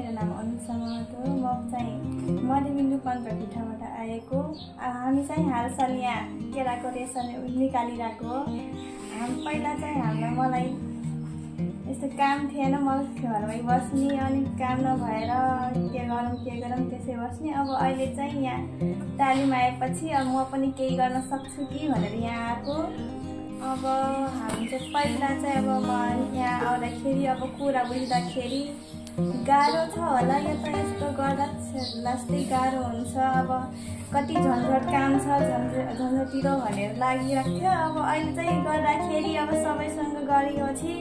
मेरो नाम अनुषा महतो। म चाहिँ मध्यबिन्दु पन्ध्रपिठाबाट आएको। हामी चाहिँ हालसाल यहाँ केराको रेसन निकालिरहेको हो। पहिला चाहिँ मलाई यस्तो काम थिएन, म घरमै बस्ने अनि काम नभएर के गरौँ त्यसै बस्ने। अब अहिले चाहिँ यहाँ तालिम आएपछि अब म पनि केही गर्न सक्छु कि भनेर यहाँ आएको। अब हामी चाहिँ पहिला चाहिँ अब म यहाँ आउँदाखेरि अब कुरा बुझ्दाखेरि गाह्रो छ होला, यो त यस्तो गर्दा लास्टै गाह्रो हुन्छ, अब कति झन्झट काम छ झन्झटिलो भनेर लागिरहेको थियो। अब अहिले चाहिँ गर्दाखेरि अब सबैसँग गरेपछि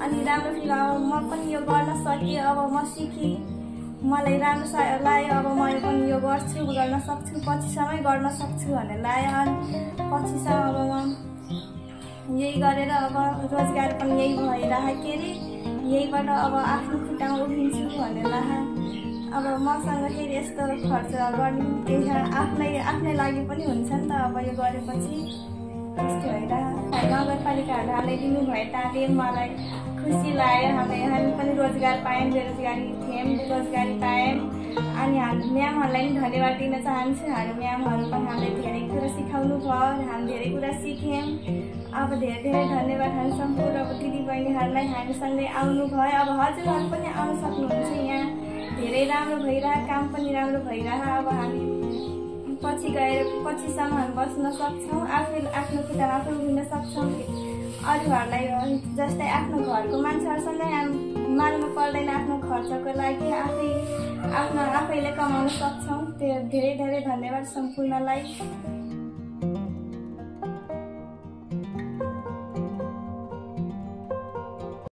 अनि राम्रो फिल, अब म पनि यो गर्न सकेँ, अब म सिकेँ, मलाई राम्रो लाग्यो, अब म पनि यो गर्छु, गर्न सक्छु, पछिसम्मै गर्न सक्छु भनेर लाग्यो। अनि पछिसम्म अब म यही गरेर अब रोजगार पनि यही भइरह के अरे यहीबाट अब आफ्नो खुट्टामा उभिन्छु भनेर लाग। अब मसँग फेरि यस्तो खर्च गर्ने केही आफ्नै लागि पनि हुन्छ नि त। अब यो गरेपछि यस्तो भइरह नगरपालिकाहरूले हामीलाई दिनुभयो तालिम, मलाई खुसी लाग्यो। हामी पनि रोजगार पायौँ, बेरोजगारी थियौँ, बेरोजगारी पायौँ। अनि हामी म्यामहरूलाई पनि धन्यवाद दिन चाहन्छु। हाम्रो म्यामहरू पनि हामीलाई धेरै कुरा सिकाउनु भयो, हामी धेरै कुरा सिक्यौँ। अब धेरै धेरै धन्यवाद हामी सम्पूर्ण अब दिदीबहिनीहरूलाई हामीसँगै आउनुभयो। अब हजुरहरू पनि आउन सक्नुहुन्छ, यहाँ धेरै राम्रो भइरह, काम पनि राम्रो भइरह। अब हामी पछिसम्म हामी बस्न सक्छौँ, आफ्नो खुट्टामा आफै उभिन सक्छौँ। अरूहरूलाई जस्तै आफ्नो घरको मान्छेहरूसँगै हामी माग्नु पर्दैन, आफ्नो खर्चको लागि आफैले कमाउन सक्छौँ। धेरै धेरै धन्यवाद सम्पूर्णलाई।